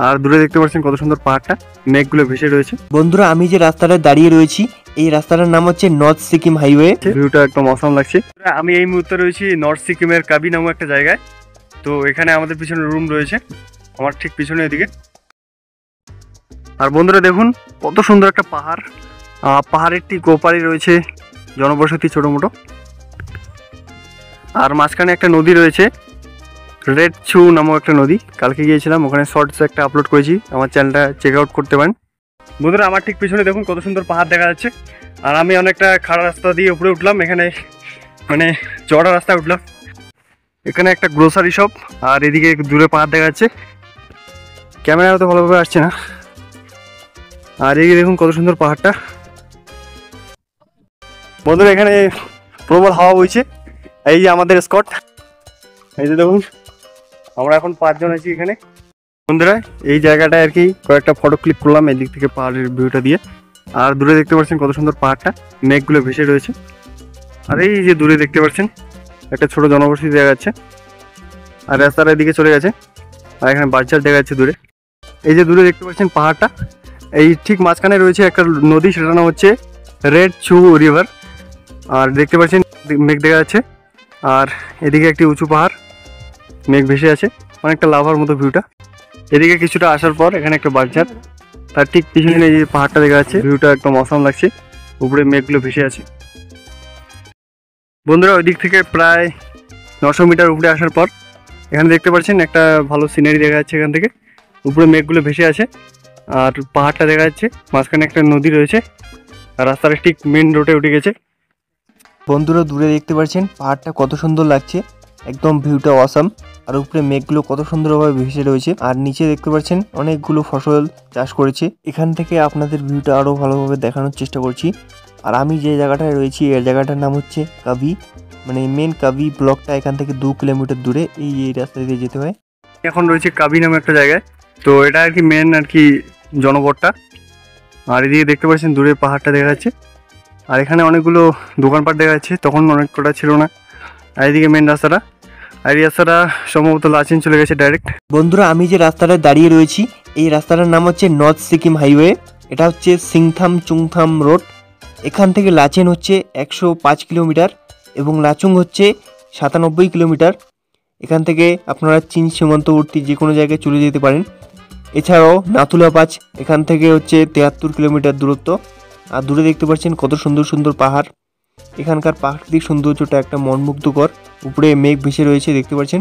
আর দূরে দেখতে পাচ্ছেন কত সুন্দর পাহাড়টা, মেঘগুলো ভেসে রয়েছে। বন্ধুরা আমি যে রাস্তাটায় দাঁড়িয়ে রয়েছি এই রাস্তাটার নাম হচ্ছে নর্থ সিকিম হাইওয়ে। ভিউটা একদম অসাম লাগছে। আমি এই মুহূর্তে রয়েছি নর্থ সিকিমের কাবি নামক একটা জায়গায়। তো এখানে আমাদের পিছনে রুম রয়েছে, আমার ঠিক পিছনে এদিকে। আর বন্ধুরা দেখুন কত সুন্দর একটা পাহাড়, পাহাড়ের ঠিক ওপারে রয়েছে জনবসতি ছোটো মোটো, আর মাঝখানে একটা নদী রয়েছে, রেড ছু নামক একটা নদী। কালকে গিয়েছিলাম ওখানে, শর্টস একটা আপলোড করেছি, আমার চ্যানেলটা চেক আউট করতে পারেন। বন্ধুরা আমার ঠিক পিছনে দেখুন কত সুন্দর পাহাড় দেখা যাচ্ছে। আর আমি অনেকটা খাড়া রাস্তা দিয়ে উপরে উঠলাম, এখানে মানে চড়া রাস্তায় উঠলাম। এখানে একটা গ্রোসারি শপ, আর এদিকে দূরে পাহাড় দেখা যাচ্ছে, ক্যামেরা হয়তো ভালোভাবে আসছে না। আর এই দেখুন কত সুন্দর পাহাড়টা। বন্ধুরা এখানে প্রবল হাওয়া বইছে, এই যে আমাদের স্পট, এই যে দেখুন আমরা এখন 5 জন আছি এখানে। বন্ধুরা এই জায়গাটায় আর কি কয়েকটা ফটো ক্লিক করলাম এই দিক থেকে পাহাড়ের ভিউটা দিয়ে। আর দূরে দেখতে পাচ্ছেন কত সুন্দর পাহাড়টা, মেঘগুলো ভেসে রয়েছে। আর এই যে দূরে দেখতে পাচ্ছেন একটা ছোট জনবসতি দেখা যাচ্ছে, আর রাস্তার এদিকে চলে গেছে। আর এখানে বাচ্চা দেখা যাচ্ছে দূরে। এই যে দূরে দেখতে পাচ্ছেন পাহাড়টা, এই ঠিক মাঝখানে রয়েছে একটা নদী, সেটার নাম হচ্ছে রেড ছু রিভার। আর দেখতে পাচ্ছেন মেঘ দেখা যাচ্ছে, আর এদিকে একটি উঁচু পাহাড়, মেঘ ভেসে আছে, অনেকটা লাভার মতো ভিউটা। এদিকে কিছুটা আসার পর এখানে একটা বাগঝাড়, তার ঠিক পিছনে এই যে পাহাড়টা দেখা যাচ্ছে, ভিউটা একদম অসাম লাগছে, উপরে মেঘগুলো ভেসে আছে। বন্ধুরা ওই দিক থেকে প্রায় 900 মিটার উপরে আসার পর এখানে দেখতে পাচ্ছেন একটা ভালো সিনারি দেখা যাচ্ছে। এখান থেকে উপরে মেঘগুলো ভেসে আছে, আর পাহাড়টা দেখা যাচ্ছে, মাঝখানে একটা নদী রয়েছে, আর রাস্তাটা ঠিক মেন রোডে উঠে গেছে। বন্ধুরা দূরে দেখতে পাচ্ছেন পাহাড়টা কত সুন্দর লাগছে, একদম ভিউটা অসাম। আর উপরে মেঘগুলো কত সুন্দরভাবে ভেসে রয়েছে, আর নিচে দেখতে পাচ্ছেন অনেকগুলো ফসল চাষ করেছে। এখান থেকে আপনাদের ভিউটা আরো ভালোভাবে দেখানোর চেষ্টা করছি। আর আমি যে জায়গাটায় রয়েছি এই জায়গাটার নাম হচ্ছে কাবি, মানে মেন কাবি ব্লকটা এখান থেকে 2 কিলোমিটার দূরে, এই রাস্তা দিয়ে যেতে হয়। এখন রয়েছে কাবি নামে একটা জায়গায়, তো এটা আর কি মেন আর কি জনপদটা। আর এদিকে দেখতে পাচ্ছেন দূরে পাহাড়টা দেখা যাচ্ছে, আর এখানে অনেকগুলো দোকানপাট দেখা যাচ্ছে, তখন অনেক কটা ছিল না। আর এদিকে মেন রাস্তাটা, আর এই রাস্তাটা সম্ভবত লাচিন চলে গেছে ডাইরেক্ট। বন্ধুরা আমি যে রাস্তাটায় দাঁড়িয়ে রয়েছি এই রাস্তাটার নাম হচ্ছে নর্থ সিকিম হাইওয়ে। এটা হচ্ছে সিংথাম চুংথাম রোড। এখান থেকে লাচেন হচ্ছে 105 কিলোমিটার এবং লাচুং হচ্ছে 97 কিলোমিটার। এখান থেকে আপনারা চীন সীমান্তবর্তী যে কোনো জায়গায় চলে যেতে পারেন। এছাড়াও নাথুলা পাস এখান থেকে হচ্ছে 73 কিলোমিটার দূরত্ব। আর দূরে দেখতে পাচ্ছেন কত সুন্দর সুন্দর পাহাড়, এখানকার প্রাকৃতিক সৌন্দর্যটা একটা মনমুগ্ধকর, উপরে মেঘ ভেসে রয়েছে দেখতে পাচ্ছেন।